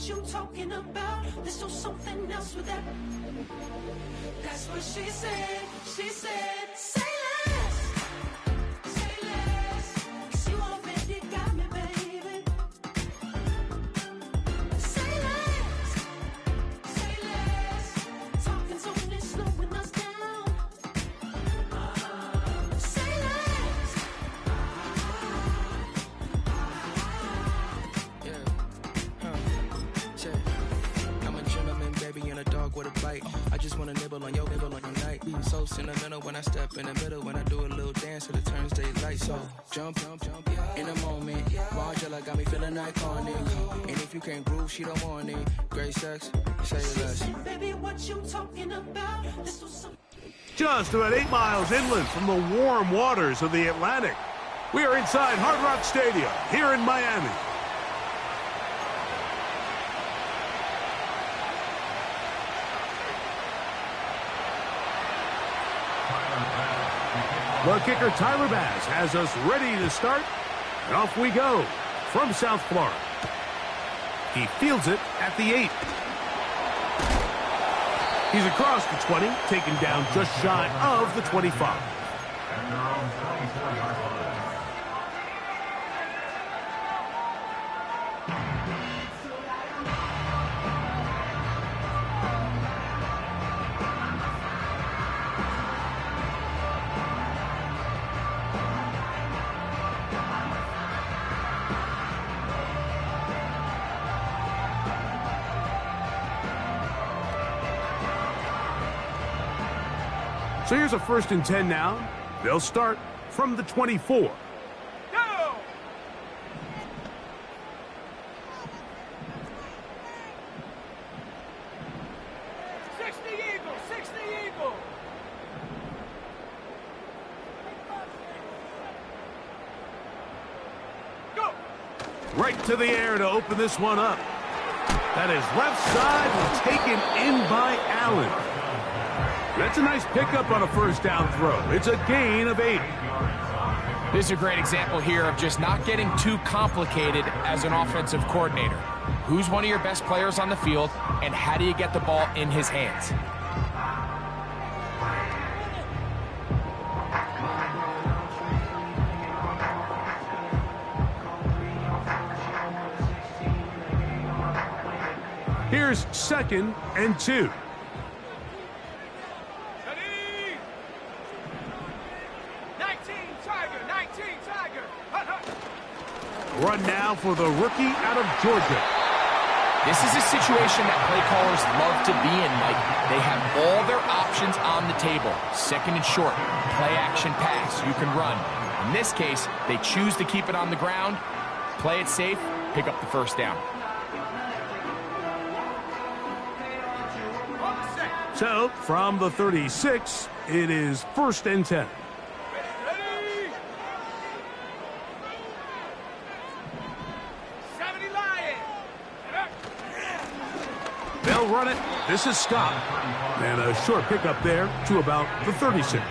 what you talking about. This or something else with that. That's what she said. She said, say less. Say less. 'Cause you already got me, baby. Say less. Say less. Talking's only slowing us down. Say less. I'm a gentleman, baby, and a dog with a bite. I just wanna nibble on your night. So sentimental when I step in the middle, when I do a little dance till it turns daylight. So jump in a moment. Margella got me feeling iconic. And if you can't groove, she don't want it. Great sex, say less. Baby, what you talking about? This was some. Just about 8 miles inland from the warm waters of the Atlantic. We are inside Hard Rock Stadium here in Miami. The kicker, Tyler Bass, has us ready to start. And off we go from South Florida. He fields it at the 8. He's across the 20, taken down just shy of the 25. So here's a 1st and 10 now. They'll start from the 24. Go! 60 Eagle, 60 Eagle. Go! Right to the air to open this one up. That is left side and taken in by Allen. That's a nice pickup on a 1st down throw. It's a gain of 8. This is a great example here of just not getting too complicated as an offensive coordinator. Who's one of your best players on the field, and how do you get the ball in his hands? Here's 2nd and 2. Run now for the rookie out of Georgia. This is a situation that play callers love to be in, Mike. They have all their options on the table. 2nd and short, play action pass, you can run. In this case, they choose to keep it on the ground, play it safe, pick up the 1st down. So, from the 36, it is 1st and 10. They'll run it. This is Scott. And a short pickup there to about the 36.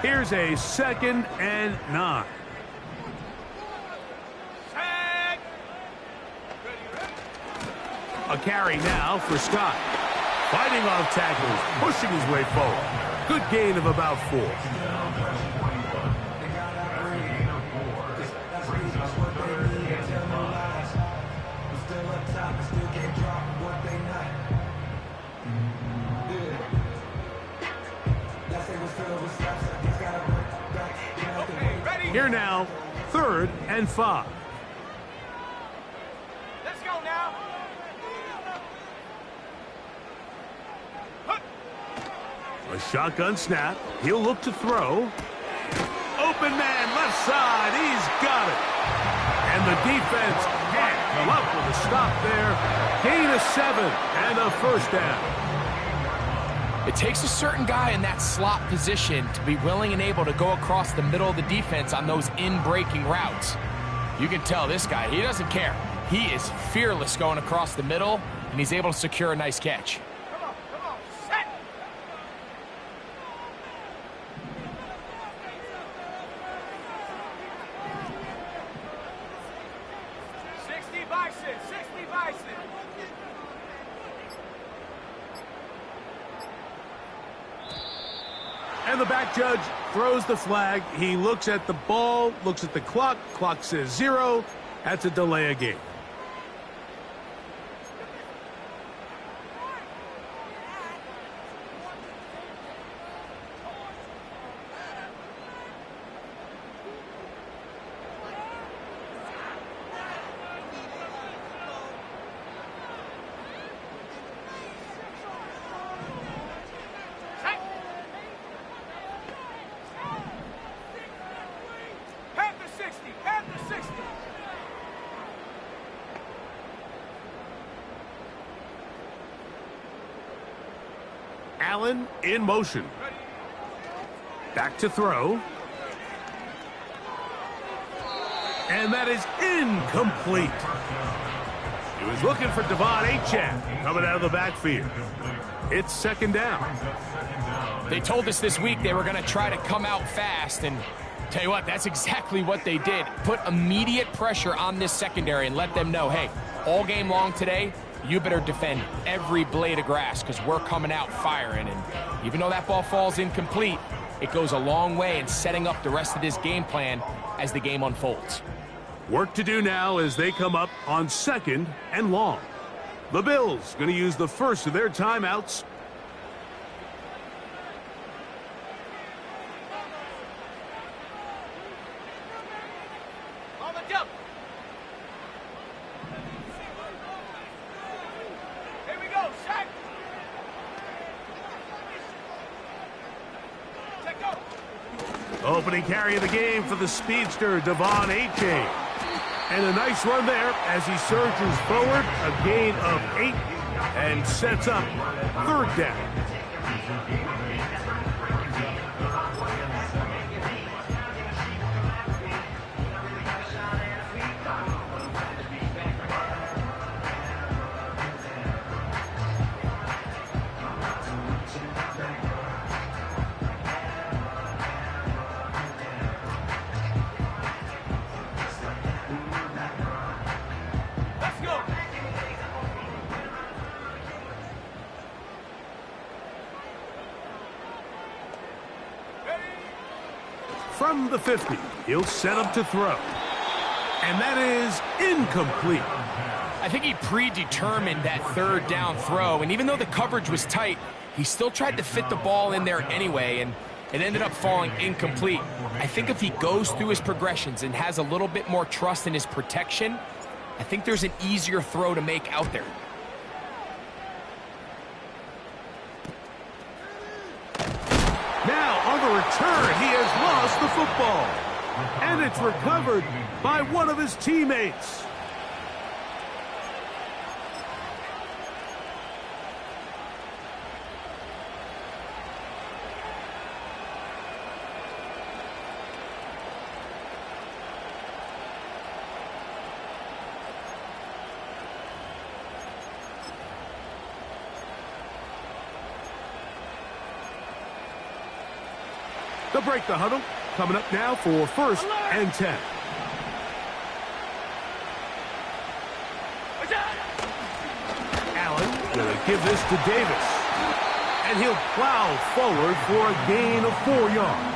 Here's a 2nd and 9. A carry now for Scott. Fighting off tackles, pushing his way forward. Good gain of about 4. Here now, 3rd and 5. Let's go now. A shotgun snap. He'll look to throw. Open man, left side. He's got it. And the defense can't come up with a stop there. Gain of 7 and a 1st down. It takes a certain guy in that slot position to be willing and able to go across the middle of the defense on those in-breaking routes. You can tell this guy, he doesn't care. He is fearless going across the middle, and he's able to secure a nice catch. Come on, set! 60 bison, 60 bison. And the back judge throws the flag. He looks at the ball, looks at the clock. Clock says 0. That's a delay of game. Allen in motion. Back to throw. And that is incomplete. He was looking for Devon Achane coming out of the backfield. It's second down. They told us this week they were going to try to come out fast, and tell you what, that's exactly what they did. Put immediate pressure on this secondary and let them know, hey, all game long today, you better defend every blade of grass because we're coming out firing. And even though that ball falls incomplete, it goes a long way in setting up the rest of this game plan as the game unfolds. Work to do now as they come up on second and long. The Bills going to use the first of their timeouts. On the jump. Here we go, sack. Check go. Opening carry of the game for the speedster, Devon Achane. And a nice run there as he surges forward, a gain of 8, and sets up third down. Let's go. From the 50, he'll set up to throw. And that is incomplete. I think he predetermined that third down throw, and even though the coverage was tight, he still tried to fit the ball in there anyway, and it ended up falling incomplete. I think if he goes through his progressions and has a little bit more trust in his protection, I think there's an easier throw to make out there. Now on the return, he has lost the football. And it's recovered by one of his teammates. They'll break the huddle. Coming up now for first and 10. Allen going to give this to Davis. And he'll plow forward for a gain of 4 yards.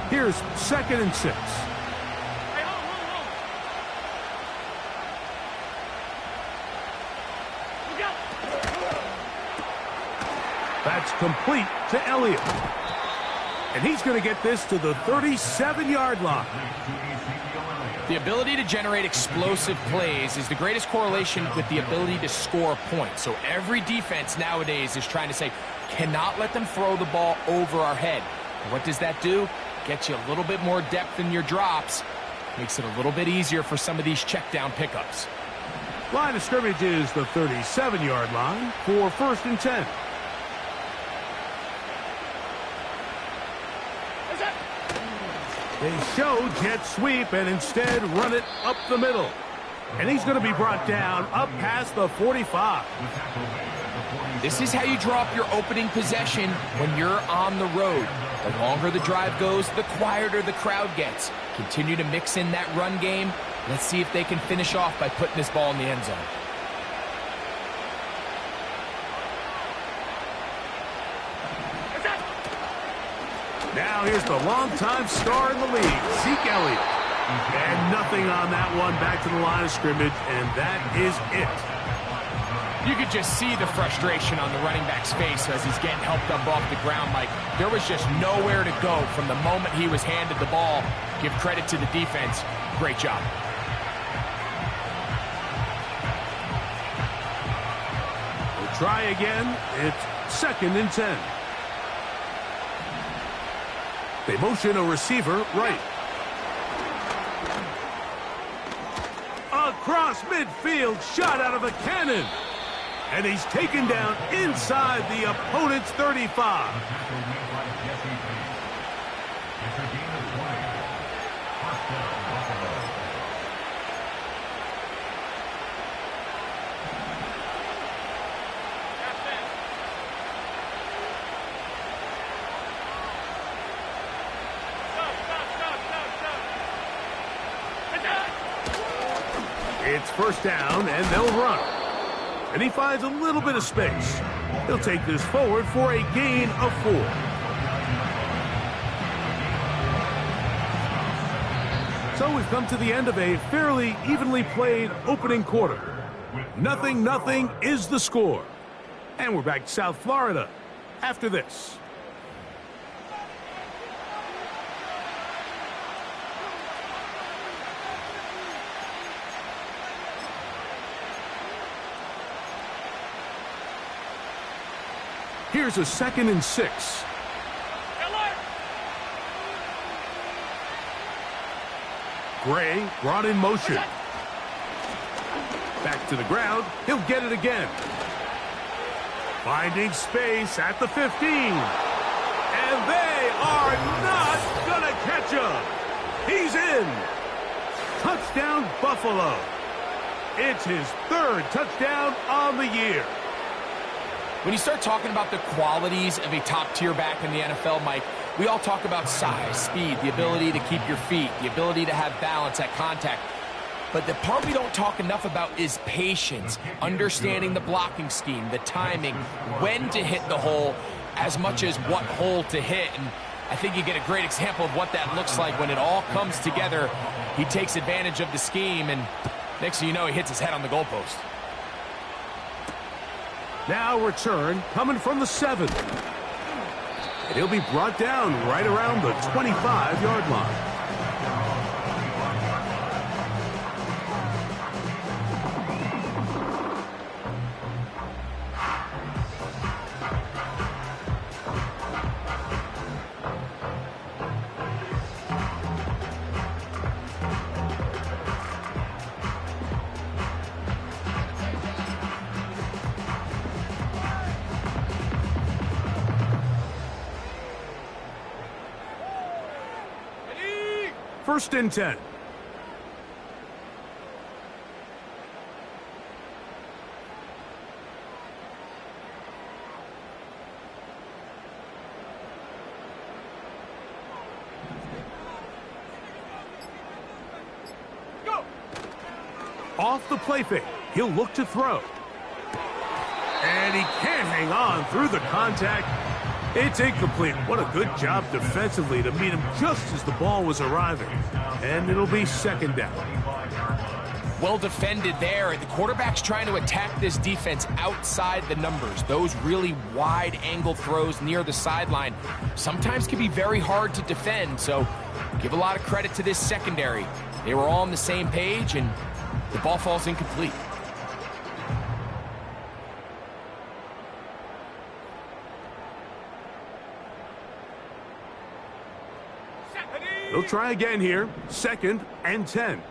Here's second and 6. That's complete to Elliott. And he's going to get this to the 37-yard line. The ability to generate explosive plays is the greatest correlation with the ability to score points. So every defense nowadays is trying to say, cannot let them throw the ball over our head. And what does that do? Gets you a little bit more depth in your drops. Makes it a little bit easier for some of these check down pickups. Line of scrimmage is the 37-yard line for 1st and 10. They show jet sweep and instead run it up the middle. And he's going to be brought down up past the 45. This is how you draw up your opening possession when you're on the road. The longer the drive goes, the quieter the crowd gets. Continue to mix in that run game. Let's see if they can finish off by putting this ball in the end zone. Now here's the longtime star in the league, Zeke Elliott. And nothing on that one, back to the line of scrimmage, and that is it. You could just see the frustration on the running back's face as he's getting helped up off the ground, Mike. There was just nowhere to go from the moment he was handed the ball. Give credit to the defense. Great job. We'll try again. It's 2nd and 10. They motion a receiver right. Across midfield, shot out of a cannon. And he's taken down inside the opponent's 35. It's 1st down, and they'll run. And he finds a little bit of space. He'll take this forward for a gain of 4. So we've come to the end of a fairly evenly played opening quarter. 0-0 is the score. And we're back to South Florida after this. Here's a 2nd and 6. Gray brought in motion. Back to the ground. He'll get it again. Finding space at the 15. And they are not going to catch him. He's in. Touchdown, Buffalo. It's his 3rd touchdown on the year. When you start talking about the qualities of a top-tier back in the NFL, Mike, we all talk about size, speed, the ability to keep your feet, the ability to have balance at contact. But the part we don't talk enough about is patience, understanding the blocking scheme, the timing, when to hit the hole, as much as what hole to hit. And I think you get a great example of what that looks like when it all comes together. He takes advantage of the scheme, and next thing you know, he hits his head on the goalpost. Now return coming from the 7. And he'll be brought down right around the 25-yard line. First and 10. Go! Off the play fake. He'll look to throw. And he can't hang on through the contact. It's incomplete. What a good job defensively to meet him just as the ball was arriving. And it'll be 2nd down. Well defended there. The quarterback's trying to attack this defense outside the numbers. Those really wide angle throws near the sideline sometimes can be very hard to defend, so give a lot of credit to this secondary. They were all on the same page, and the ball falls incomplete. They'll try again here. 2nd and 10.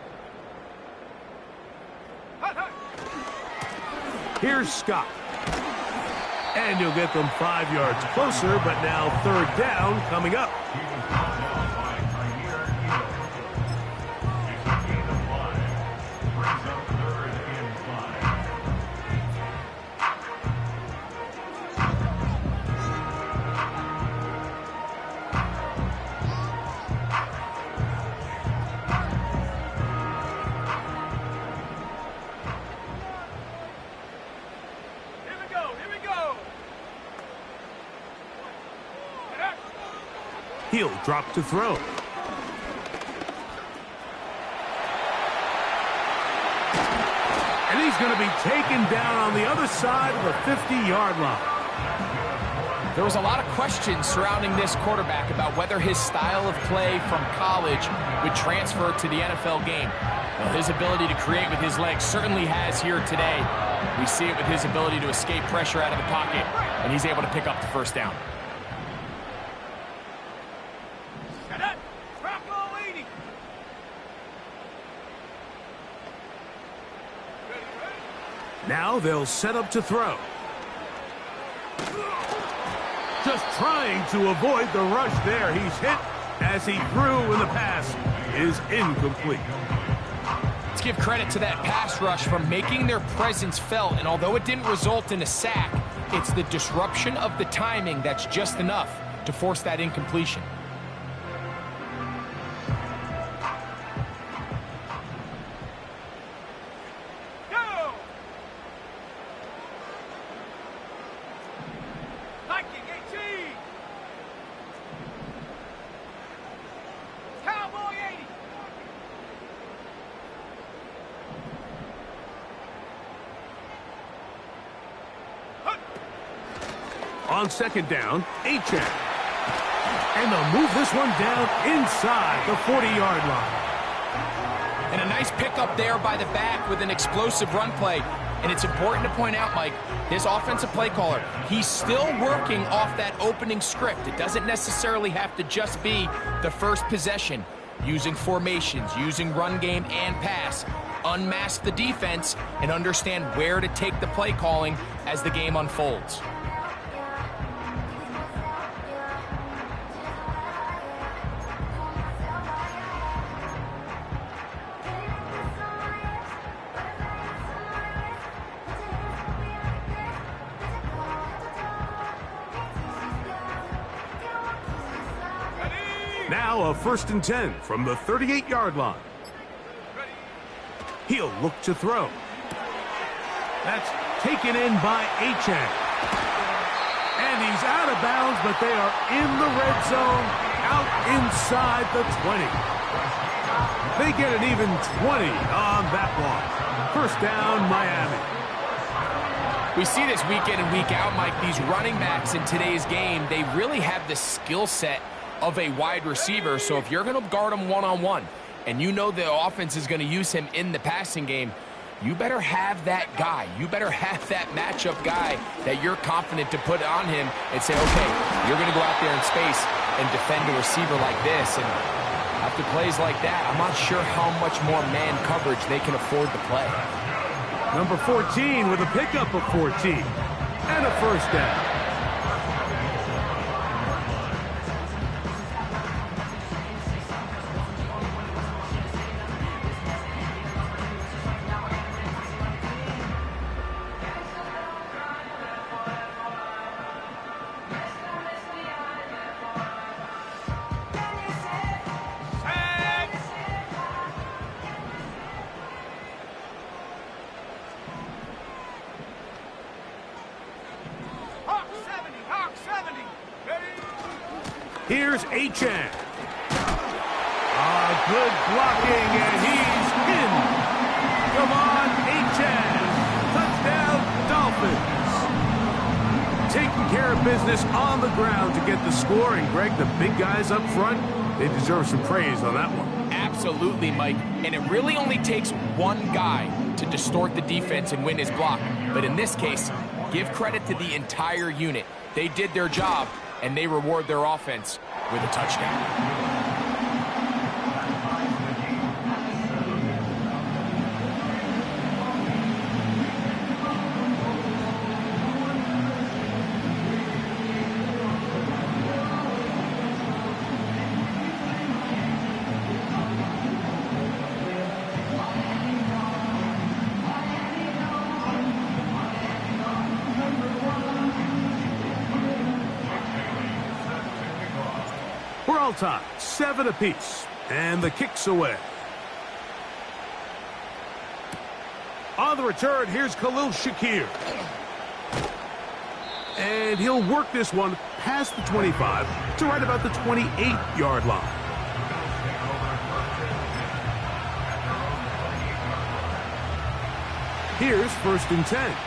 Here's Scott. And you'll get them 5 yards closer, but now 3rd down coming up. He'll drop to throw. And he's going to be taken down on the other side of the 50-yard line. There was a lot of questions surrounding this quarterback about whether his style of play from college would transfer to the NFL game. Well, his ability to create with his legs certainly has here today. We see it with his ability to escape pressure out of the pocket, and he's able to pick up the 1st down. Now they'll set up to throw. Just trying to avoid the rush there. He's hit as he threw, and the pass is incomplete. Let's give credit to that pass rush for making their presence felt, and although it didn't result in a sack, it's the disruption of the timing that's just enough to force that incompletion. On 2nd down, Achane. And they'll move this one down inside the 40-yard line. And a nice pickup there by the back with an explosive run play. And it's important to point out, Mike, this offensive play caller, he's still working off that opening script. It doesn't necessarily have to just be the first possession. Using formations, using run game and pass. Unmask the defense and understand where to take the play calling as the game unfolds. Now a 1st and 10 from the 38-yard line. He'll look to throw. That's taken in by Achane. And he's out of bounds, but they are in the red zone, out inside the 20. They get an even 20 on that one. 1st down, Miami. We see this week in and week out, Mike. These running backs in today's game, they really have the skill set of a wide receiver. So if you're going to guard him one-on-one and you know the offense is going to use him in the passing game, you better have that guy. You better have that matchup guy that you're confident to put on him and say, okay, you're going to go out there in space and defend a receiver like this. And after plays like that, I'm not sure how much more man coverage they can afford to play. Number 14 with a pickup of 14 and a 1st down. Here's Achane. Good blocking, and he's in. The business on the ground to get the score. And, Greg, the big guys up front, they deserve some praise on that one. Absolutely, Mike. And it really only takes one guy to distort the defense and win his block. But in this case, give credit to the entire unit. They did their job, and they reward their offense with a touchdown. We're all tied, 7 apiece, and the kick's away. On the return, here's Khalil Shakir. And he'll work this one past the 25 to right about the 28-yard line. Here's 1st and 10.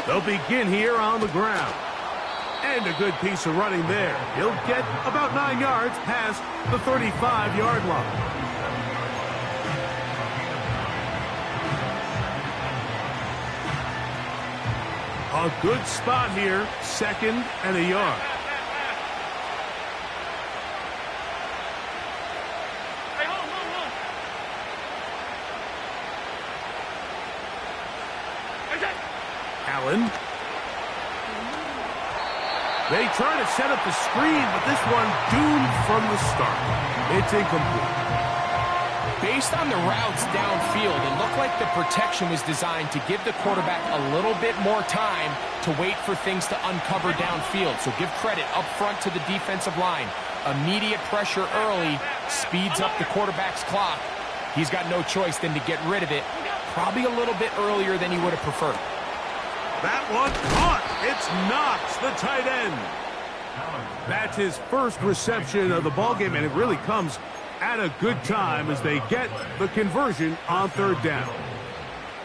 They'll begin here on the ground. And a good piece of running there. He'll get about 9 yards past the 35-yard line. A good spot here, 2nd and a yard. Allen. They try to set up the screen, but this one doomed from the start. It's incomplete. Based on the routes downfield, it looked like the protection was designed to give the quarterback a little bit more time to wait for things to uncover downfield. So give credit up front to the defensive line. Immediate pressure early speeds up the quarterback's clock. He's got no choice than to get rid of it, probably a little bit earlier than he would have preferred. That one caught. It's Knox, the tight end. That's his first reception of the ballgame, and it really comes at a good time as they get the conversion on 3rd down.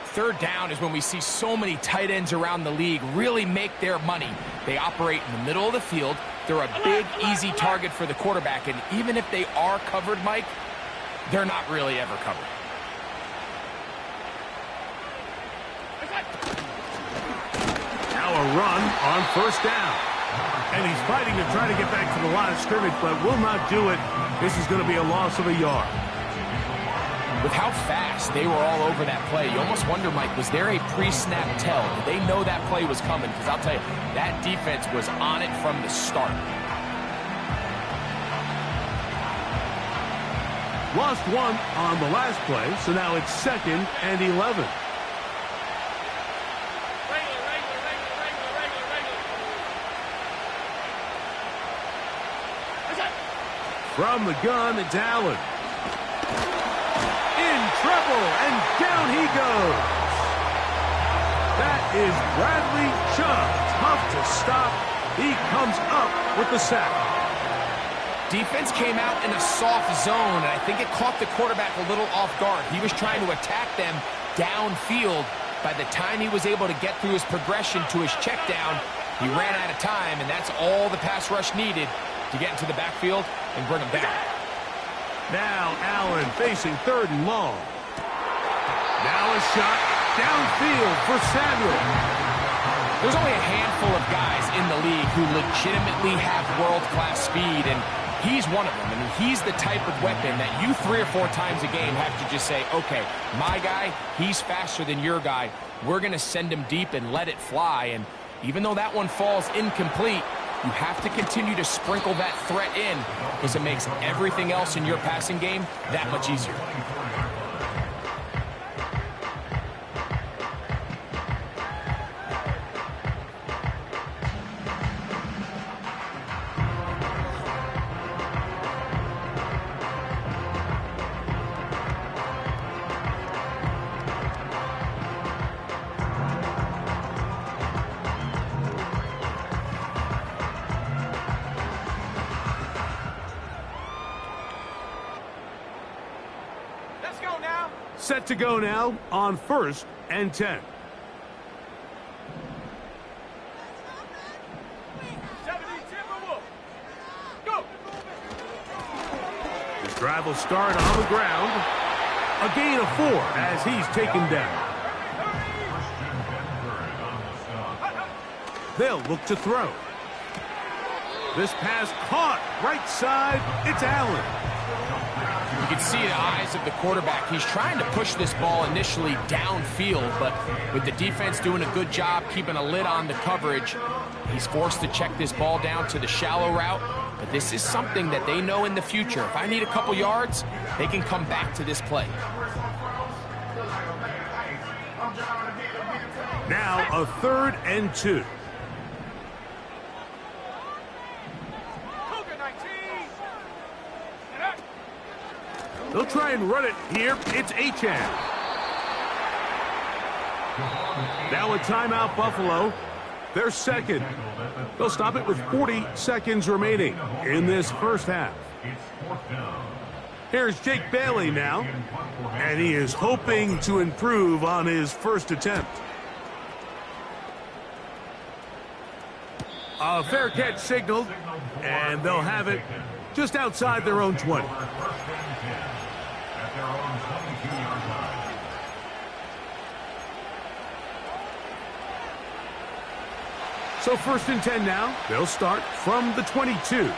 3rd down is when we see so many tight ends around the league really make their money. They operate in the middle of the field. They're a big, easy target for the quarterback, and even if they are covered, Mike, they're not really ever covered. Now a run on 1st down. And he's fighting to try to get back to the line of scrimmage, but will not do it. This is going to be a loss of a yard. With how fast they were all over that play, you almost wonder, Mike, was there a pre-snap tell? Did they know that play was coming? Because I'll tell you, that defense was on it from the start. Lost one on the last play, so now it's 2nd and 11. From the gun, it's Allen. In trouble, and down he goes. That is Bradley Chubb. Tough to stop. He comes up with the sack. Defense came out in a soft zone, and I think it caught the quarterback a little off guard. He was trying to attack them downfield. By the time he was able to get through his progression to his check down, he ran out of time, and that's all the pass rush needed to get into the backfield and bring him down. Now Allen facing 3rd and long. Now a shot downfield for Samuel. There's only a handful of guys in the league who legitimately have world-class speed, and he's one of them. I mean, he's the type of weapon that you 3 or 4 times a game have to just say, okay, my guy, he's faster than your guy. We're going to send him deep and let it fly. And even though that one falls incomplete, you have to continue to sprinkle that threat in because it makes everything else in your passing game that much easier. Let's go, Set to go now on 1st and 10. 70 Timberwolves. Go. His drive will start on the ground. A gain of 4 as he's taken down. They'll look to throw. This pass caught right side. It's Allen. You can see the eyes of the quarterback. He's trying to push this ball initially downfield, but with the defense doing a good job keeping a lid on the coverage, he's forced to check this ball down to the shallow route. But this is something that they know in the future. If I need a couple yards, they can come back to this play. Now a 3rd and 2. Cougar 19. They'll try and run it here. It's Achane. Now a timeout, Buffalo. They're second. They'll stop it with 40 seconds remaining in this first half. Here's Jake Bailey now, and he is hoping to improve on his first attempt. A fair catch signaled, and they'll have it just outside their own 20. So 1st and 10 now. They'll start from the 22.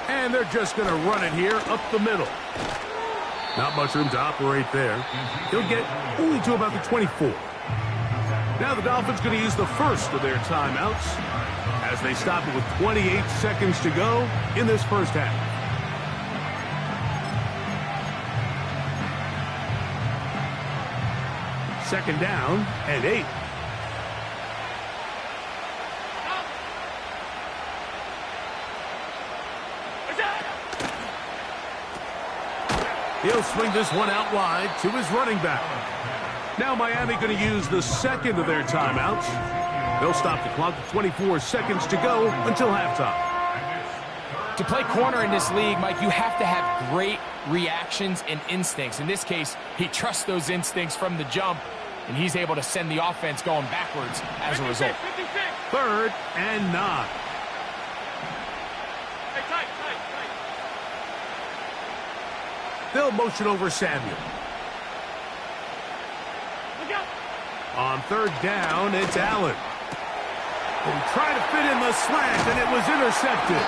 And they're just going to run it here up the middle. Not much room to operate there. He'll get only to about the 24. Now the Dolphins going to use the first of their timeouts as they stop it with 28 seconds to go in this first half. Second down and 8. He'll swing this one out wide to his running back. Now Miami going to use the second of their timeouts. They'll stop the clock with 24 seconds to go until halftime. To play corner in this league, Mike, you have to have great reactions and instincts. In this case, he trusts those instincts from the jump, and he's able to send the offense going backwards as a result. 3rd and 9. They'll motion over Samuel. On 3rd down, it's Allen. They try to fit in the slant, and it was intercepted.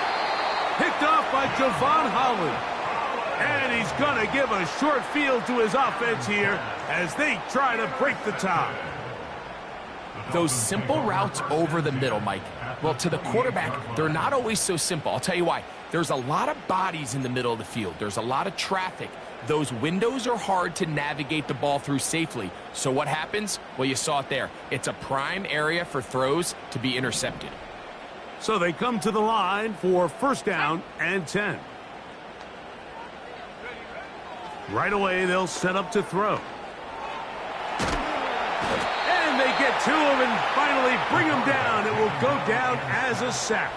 Picked off by Javon Holland. And he's going to give a short field to his offense here as they try to break the tie. Those simple routes over the middle, Mike, well, to the quarterback, they're not always so simple. I'll tell you why. There's a lot of bodies in the middle of the field. There's a lot of traffic. Those windows are hard to navigate the ball through safely. So what happens? Well, you saw it there. It's a prime area for throws to be intercepted. So they come to the line for 1st down and 10. Right away, they'll set up to throw. And they get to him and finally bring him down. It will go down as a sack.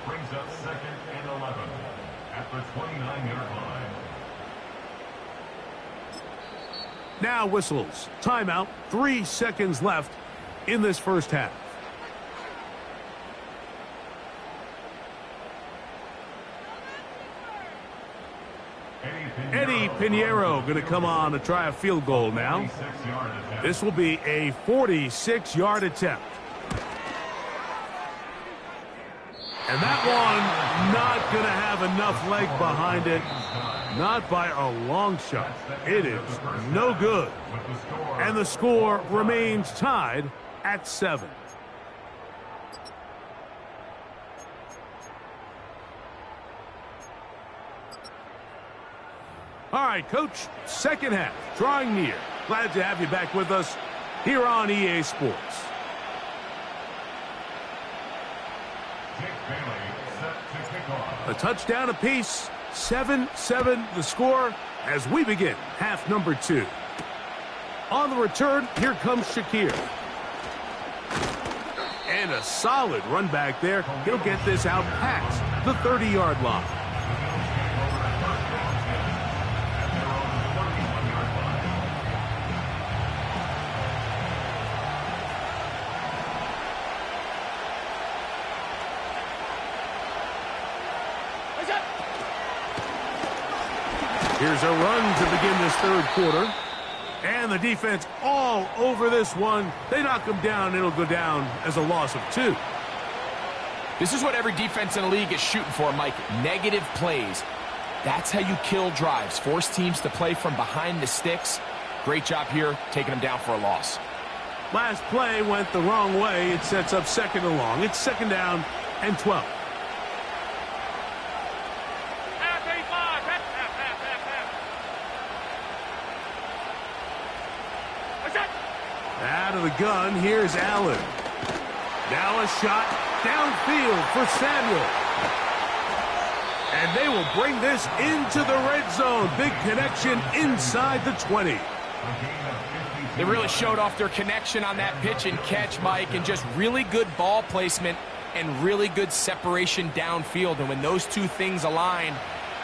Brings up 2nd and 11 at the 29-yard line. Now whistles. Timeout. 3 seconds left in this first half. Eddie Pinheiro going to come on to try a field goal now. This will be a 46-yard attempt. And that one not going to have enough leg behind it. Not by a long shot. It is no good. And the score remains tied at 7. All right, Coach, second half, drawing near. Glad to have you back with us here on EA Sports. A touchdown apiece, 7-7 the score as we begin half number 2. On the return, here comes Shakir. And a solid run back there. He'll get this out past the 30-yard line. Here's a run to begin this third quarter. And the defense all over this one. They knock him down. It'll go down as a loss of 2. This is what every defense in the league is shooting for, Mike. Negative plays. That's how you kill drives. Force teams to play from behind the sticks. Great job here, taking them down for a loss. Last play went the wrong way. It sets up second and long. It's second down and 12. Out of the gun, here's Allen. Now a shot downfield for Samuel. And they will bring this into the red zone. Big connection inside the 20. They really showed off their connection on that pitch and catch, Mike, and just really good ball placement and really good separation downfield. And when those two things align,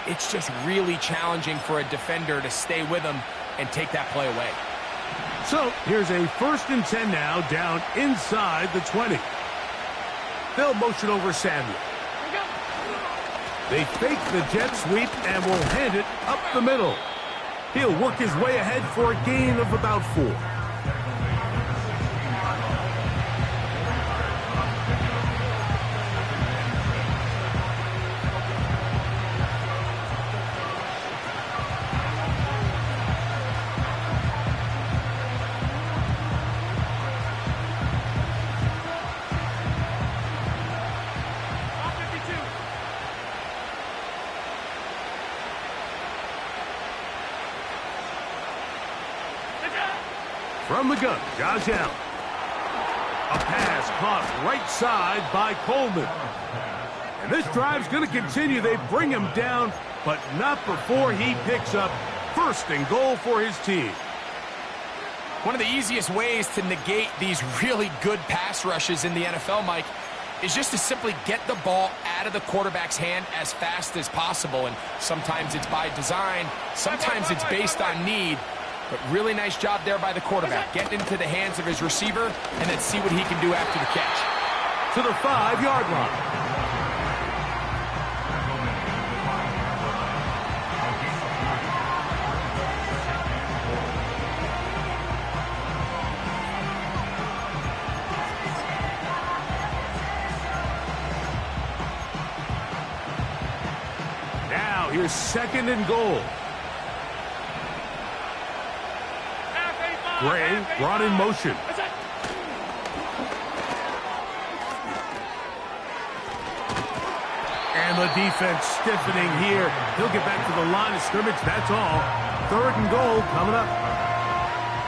it's just really challenging for a defender to stay with them and take that play away. So here's a 1st and 10 now, down inside the 20. They'll motion over Samuel. They fake the jet sweep and will hand it up the middle. He'll work his way ahead for a gain of about 4. From the gun, Josh Allen. A pass caught right side by Coleman. And this drive's going to continue. They bring him down, but not before he picks up 1st and goal for his team. One of the easiest ways to negate these really good pass rushes in the NFL, Mike, is just to simply get the ball out of the quarterback's hand as fast as possible. And sometimes it's by design, sometimes it's based on need. But really nice job there by the quarterback, getting into the hands of his receiver, and then see what he can do after the catch. To the 5-yard line. Now here's 2nd and goal. Gray brought in motion. And the defense stiffening here. He'll get back to the line of scrimmage. That's all. 3rd and goal coming up.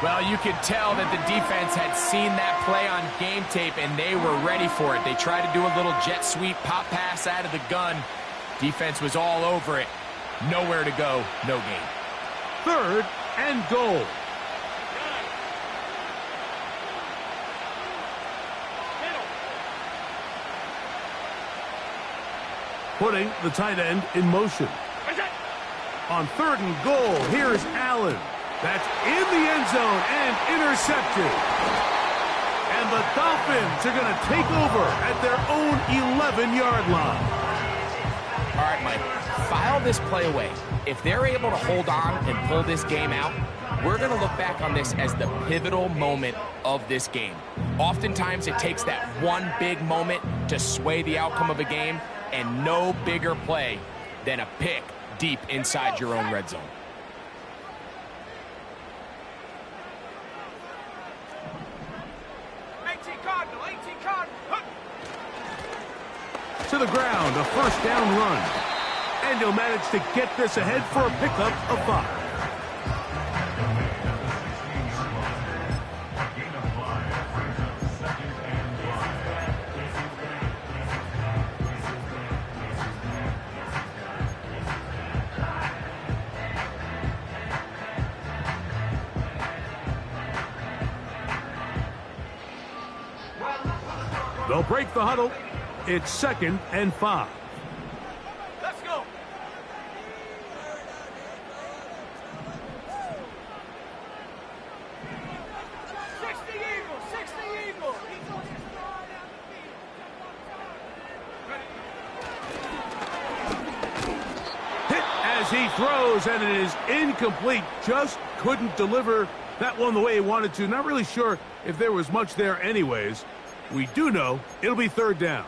Well, you could tell that the defense had seen that play on game tape, and they were ready for it. They tried to do a little jet sweep, pop pass out of the gun. Defense was all over it. Nowhere to go, no gain. 3rd and goal. Putting the tight end in motion. On 3rd and goal, here's Allen. That's in the end zone and intercepted. And the Dolphins are going to take over at their own 11-yard line. All right, Mike, file this play away. If they're able to hold on and pull this game out, we're going to look back on this as the pivotal moment of this game. Oftentimes, it takes that one big moment to sway the outcome of a game, and no bigger play than a pick deep inside your own red zone. To the ground, a 1st down run. And he'll manage to get this ahead for a pickup of 5. They'll break the huddle. It's 2nd and 5. Let's go. Hit as he throws, and it is incomplete. Just couldn't deliver that one the way he wanted to. Not really sure if there was much there anyways. We do know it'll be 3rd down.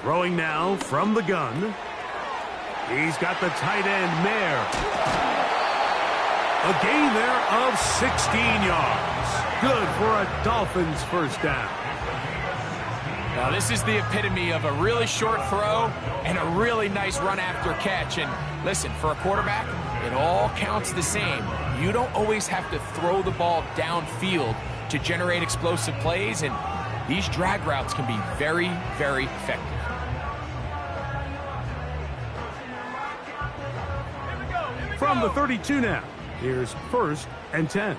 Throwing now from the gun. He's got the tight end, Mayer. A gain there of 16 yards. Good for a Dolphins first down. Now, this is the epitome of a really short throw and a really nice run after catch. And listen, for a quarterback, it all counts the same. You don't always have to throw the ball downfield to generate explosive plays, and these drag routes can be very, very effective. From the 32 now, here's 1st and 10.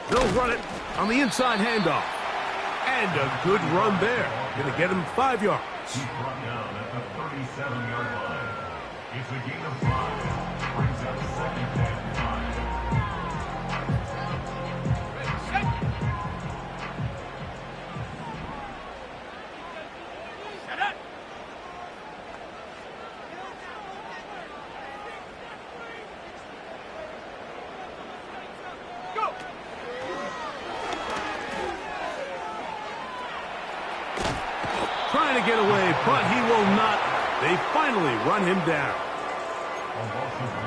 They'll run it on the inside handoff. And a good run there. Going to get him 5 yards. He's brought down at the 37-yard line. It's a gain of 5. Brings up 2nd and 5. Trying to get away, but he will not. They finally run him down.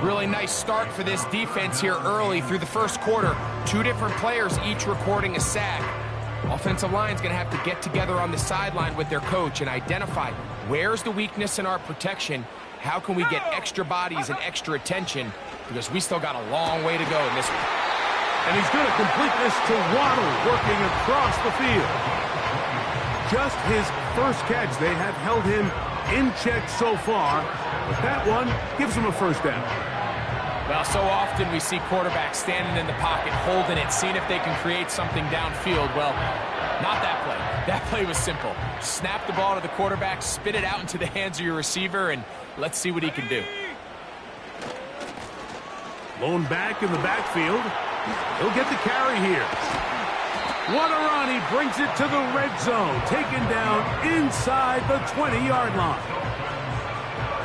Really nice start for this defense here early through the first quarter. 2 different players each recording a sack. Offensive line's going to have to get together on the sideline with their coach and identify where's the weakness in our protection, how can we get extra bodies and extra attention, because we still got a long way to go in this one. And he's going to complete this to Waddle, working across the field. Just his first catch. They have held him in check so far, but that one gives him a first down. Well, so often we see quarterbacks standing in the pocket, holding it, seeing if they can create something downfield. Well, not that play. That play was simple. Snap the ball to the quarterback, spit it out into the hands of your receiver, and let's see what he can do. Lone back in the backfield. He'll get the carry here. What a run. He brings it to the red zone. Taken down inside the 20-yard line.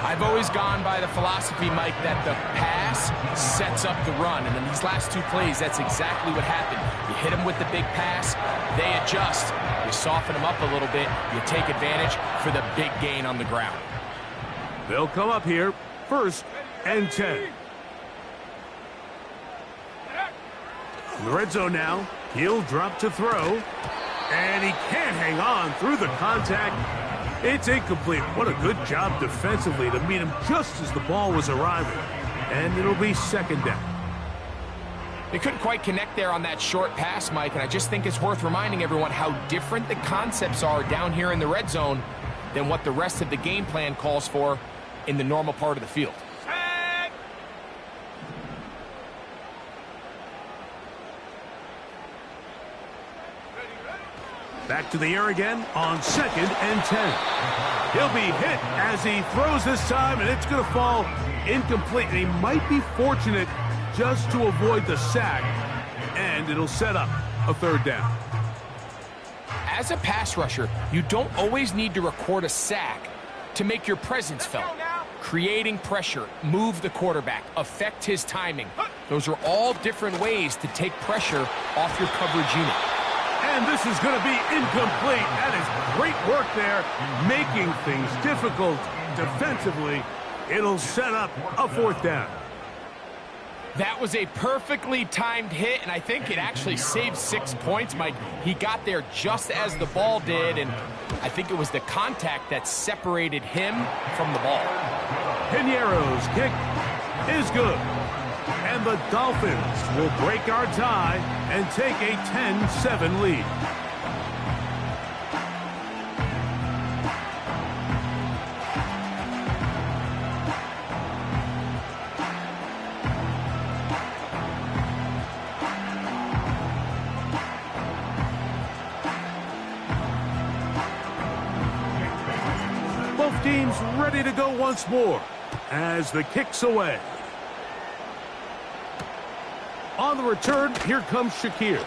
I've always gone by the philosophy, Mike, that the pass sets up the run. And in these last 2 plays, that's exactly what happened. You hit them with the big pass, they adjust. You soften them up a little bit, you take advantage for the big gain on the ground. They'll come up here, 1st and 10. In the red zone now, he'll drop to throw. And he can't hang on through the contact. It's incomplete. What a good job defensively to meet him just as the ball was arriving. And it'll be 2nd down. They couldn't quite connect there on that short pass, Mike, and I just think it's worth reminding everyone how different the concepts are down here in the red zone than what the rest of the game plan calls for in the normal part of the field. Back to the air again on 2nd and 10. He'll be hit as he throws this time, and it's going to fall incomplete. And he might be fortunate just to avoid the sack, and it'll set up a 3rd down. As a pass rusher, you don't always need to record a sack to make your presence felt. Creating pressure, move the quarterback, affect his timing. Those are all different ways to take pressure off your coverage unit. And this is going to be incomplete. That is great work there, making things difficult defensively. It'll set up a 4th down. That was a perfectly timed hit, and I think it actually saved 6 points, Mike. He got there just as the ball did, and I think it was the contact that separated him from the ball. Piñeiro's kick is good. And the Dolphins will break our tie and take a 10-7 lead. Both teams ready to go once more as the kick's away. On the return, here comes Shakir.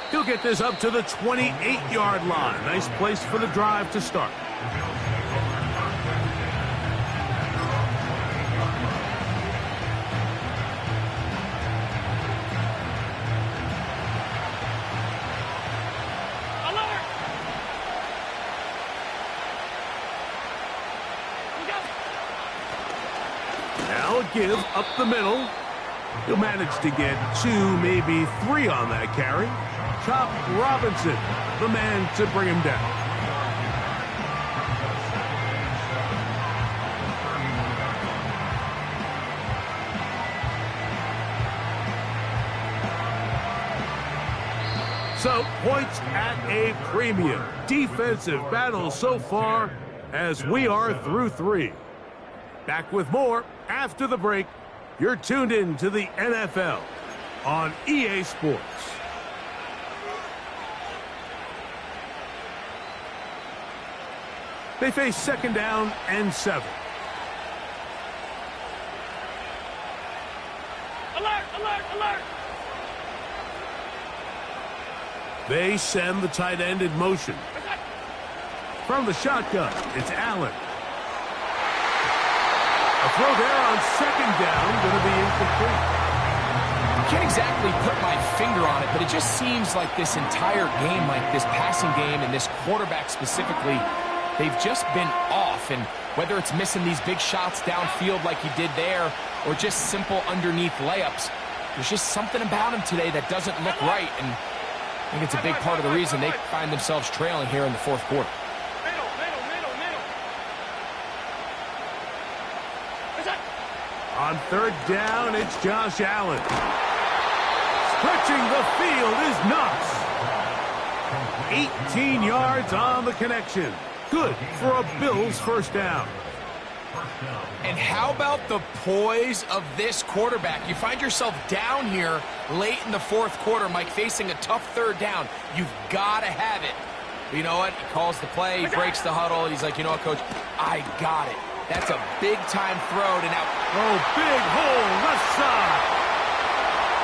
He'll get this up to the 28-yard line. Nice place for the drive to start. Now a give up the middle. He'll manage to get 2, maybe 3 on that carry. Chop Robinson, the man to bring him down. So, points at a premium. Defensive battle so far as we are through 3. Back with more after the break. You're tuned in to the NFL on EA Sports. They face second down and 7. Alert, alert, alert! They send the tight end in motion. From the shotgun, it's Allen. A throw there on second down, going to be incomplete. I can't exactly put my finger on it, but it just seems like this entire game, like this passing game and this quarterback specifically, they've just been off. And whether it's missing these big shots downfield like he did there or just simple underneath layups, there's just something about him today that doesn't look right. And I think it's a big part of the reason they find themselves trailing here in the fourth quarter. On third down, it's Josh Allen. Stretching the field is Knox. 18 yards on the connection. Good for a Bills first down. And how about the poise of this quarterback? You find yourself down here late in the fourth quarter, Mike, facing a tough third down. You've got to have it. But you know what? He calls the play, he breaks the huddle. He's like, you know what, Coach? I got it. That's a big-time throw to now. Oh, big hole left side.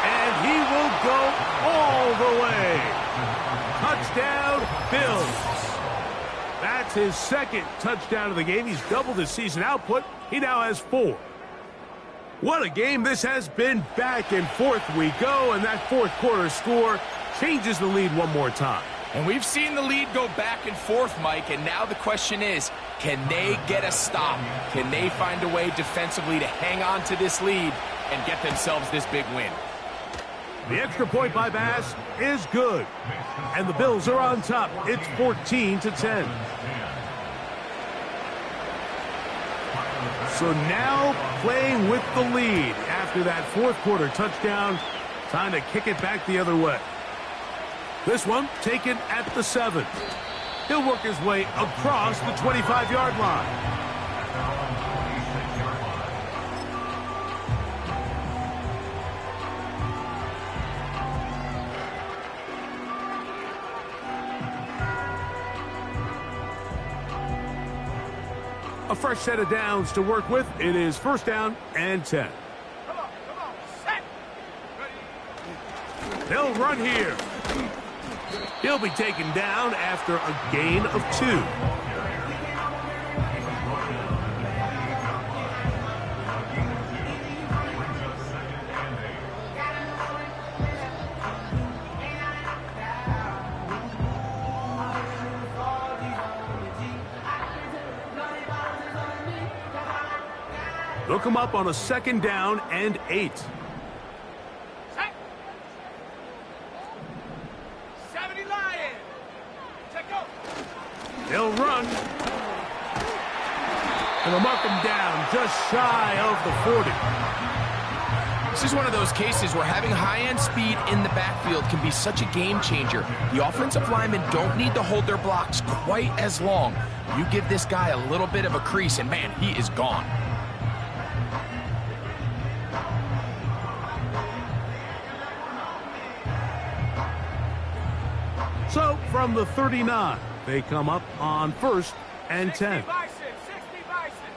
And he will go all the way. Touchdown, Bills. That's his second touchdown of the game. He's doubled his season output. He now has 4. What a game this has been. Back and forth we go, and that fourth quarter score changes the lead one more time. And we've seen the lead go back and forth, Mike, and now the question is, can they get a stop? Can they find a way defensively to hang on to this lead and get themselves this big win? The extra point by Bass is good. And the Bills are on top. It's 14-10. So now playing with the lead after that fourth quarter touchdown. Time to kick it back the other way. This one taken at the 7. He'll work his way across the 25-yard line. A fresh set of downs to work with. It is first down and 10. Come on, set! They'll run here. He'll be taken down after a gain of 2. They'll come up on a 2nd down and 8. Set. 70 Lions. Check go. They'll run. And they'll mark them down just shy of the 40. This is one of those cases where having high-end speed in the backfield can be such a game changer. The offensive linemen don't need to hold their blocks quite as long. You give this guy a little bit of a crease, and man, he is gone. So from the 39, they come up on 1st and 10. 60 Bison. 60 Bison.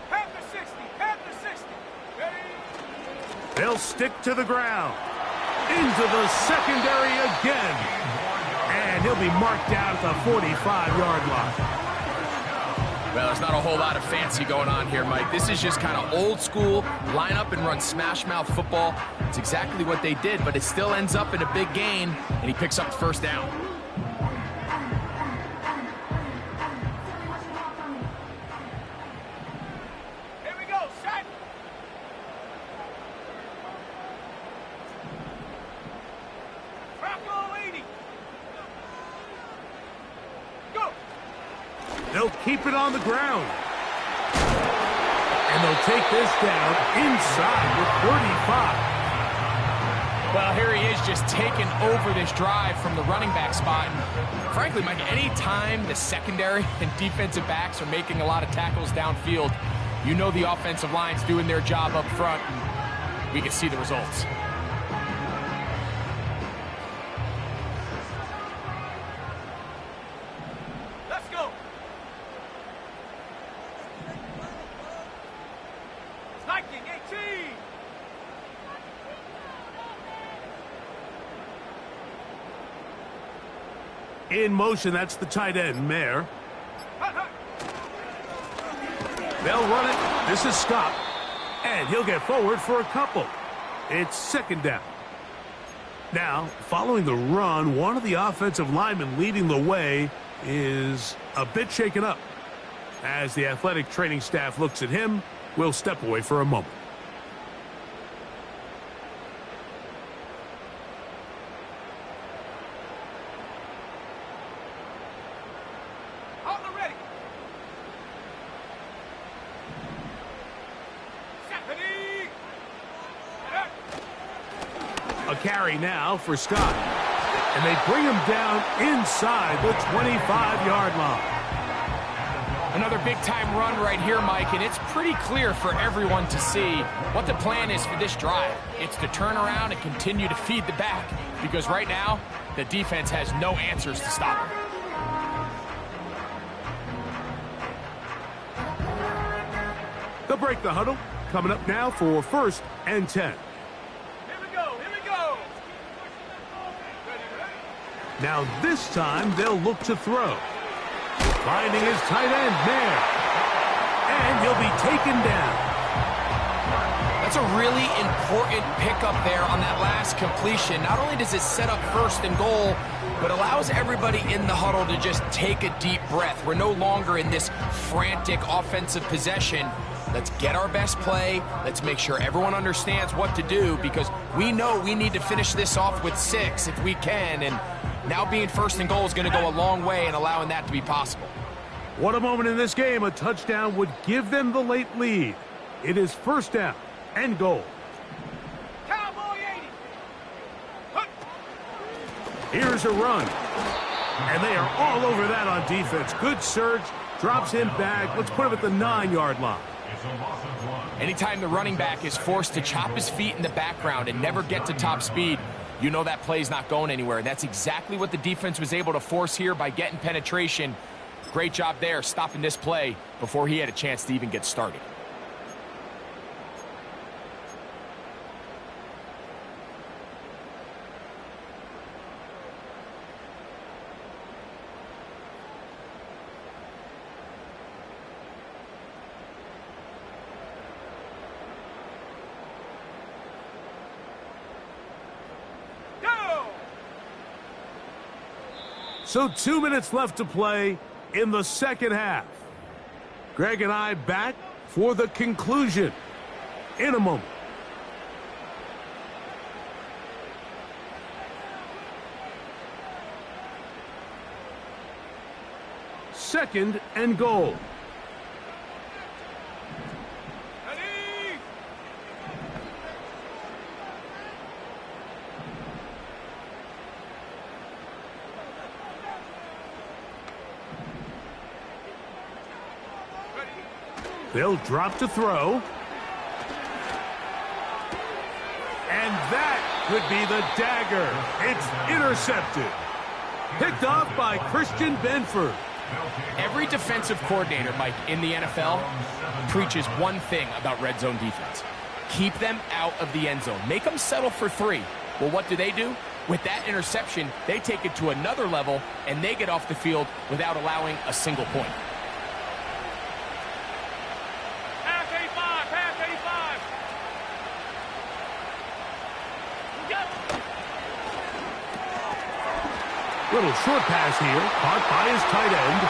Panther 60. Panther 60. Ready? They'll stick to the ground. Into the secondary again. And he'll be marked down at the 45-yard line. Well, there's not a whole lot of fancy going on here, Mike. This is just kind of old school, line up and run smash mouth football. It's exactly what they did, but it still ends up in a big gain, and he picks up the 1st down. Here we go. Set. Franco 80. Go. They'll keep it on the ground. And they'll take this down inside with 35. Well, here he is just taking over this drive from the running back spot. And frankly, Mike, any time the secondary and defensive backs are making a lot of tackles downfield, you know the offensive line's doing their job up front, and we can see the results. Let's go. Viking 18. In motion, that's the tight end, Mayer. They'll run it. This is Scott. And he'll get forward for a couple. It's 2nd down. Now, following the run, one of the offensive linemen leading the way is a bit shaken up. As the athletic training staff looks at him, we'll step away for a moment. On the ready. Stephanie. A carry now for Scott. And they bring him down inside the 25-yard line. Another big-time run right here, Mike, and it's pretty clear for everyone to see what the plan is for this drive. It's to turn around and continue to feed the back, because right now, the defense has no answers to stop him. They'll break the huddle. Coming up now for 1st and 10. Here we go. Here we go. Now this time they'll look to throw. Finding his tight end there. And he'll be taken down. That's a really important pickup there on that last completion. Not only does it set up 1st and goal, but allows everybody in the huddle to just take a deep breath. We're no longer in this frantic offensive possession. Let's get our best play. Let's make sure everyone understands what to do, because we know we need to finish this off with 6 if we can. And now being 1st and goal is going to go a long way in allowing that to be possible. What a moment in this game. A touchdown would give them the late lead. It is 1st down and goal. Cowboy 80. Here's a run. And they are all over that on defense. Good surge. Drops him back. Let's put him at the 9-yard line. Anytime the running back is forced to chop his feet in the background and never get to top speed, you know that play's not going anywhere. That's exactly what the defense was able to force here by getting penetration. Great job there, stopping this play before he had a chance to even get started. So 2 minutes left to play. in the second half. Greg and I back for the conclusion in a moment. Second and goal. Ready? They'll drop to throw. And that could be the dagger. It's intercepted. Picked off by Christian Benford. Every defensive coordinator, Mike, in the NFL preaches one thing about red zone defense. Keep them out of the end zone. Make them settle for 3. Well, what do? With that interception, they take it to another level, and they get off the field without allowing a single point. Pass 85, pass 85. We go. Little short pass here, caught by his tight end.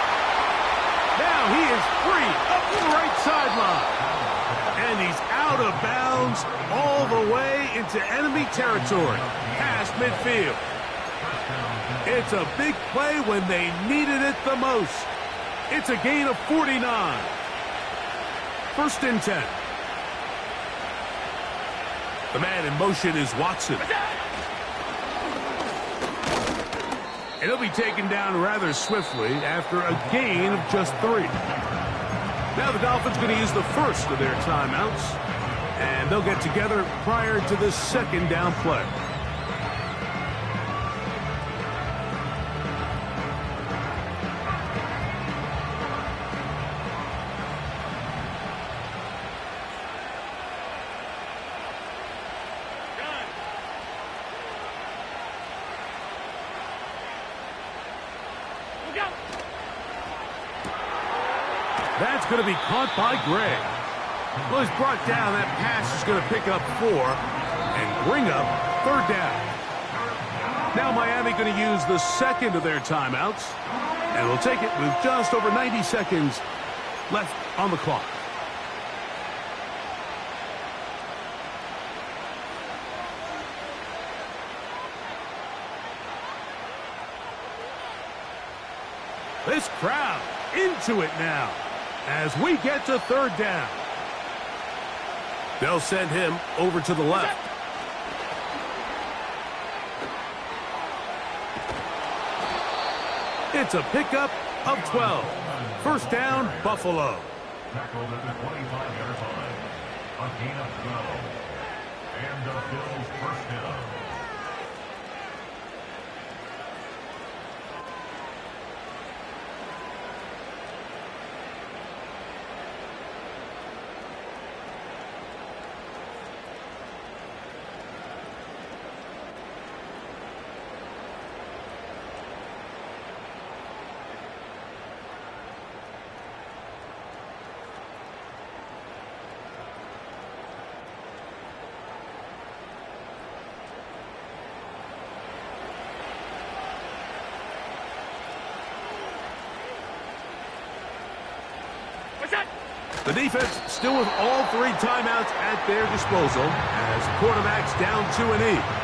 Now he is free up the right sideline. And he's out of bounds all the way into enemy territory, past midfield. It's a big play when they needed it the most. It's a gain of 49. First and 10. The man in motion is Watson. And he'll be taken down rather swiftly after a gain of just 3. Now the Dolphins going to use the first of their timeouts, and they'll get together prior to the second down play. That's going to be caught by Gray. Well, he's brought down. That pass is going to pick up 4 and bring up third down. Now Miami going to use the second of their timeouts, and we'll take it with just over 90 seconds left on the clock. This crowd into it now as we get to third down. They'll send him over to the left. It's a pickup of 12. First down, Buffalo. Tackled at the 25-yard line. A gain of 12. And the Bills first down. The defense still with all 3 timeouts at their disposal as quarterback's down 2-8.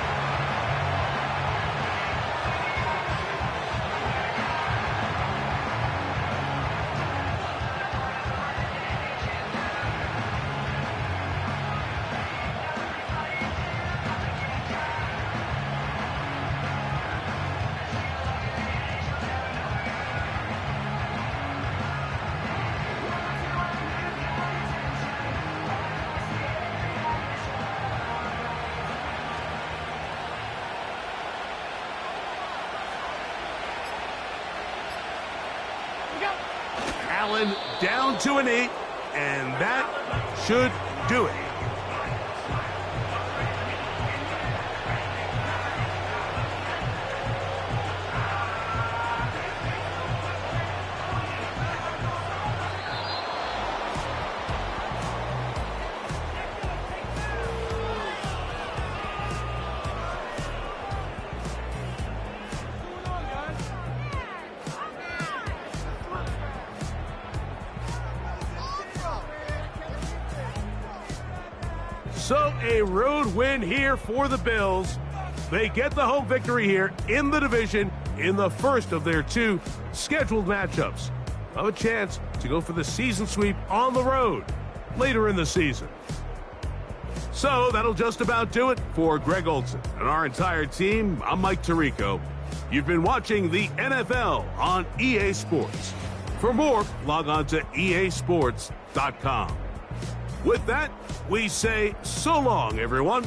Allen down 2-8, and that should do it. So a road win here for the Bills. They get the home victory here in the division in the first of their 2 scheduled matchups. Have a chance to go for the season sweep on the road later in the season. So that'll just about do it for Greg Olsen and our entire team. I'm Mike Tirico. You've been watching the NFL on EA Sports. For more, log on to easports.com. With that, we say so long, everyone.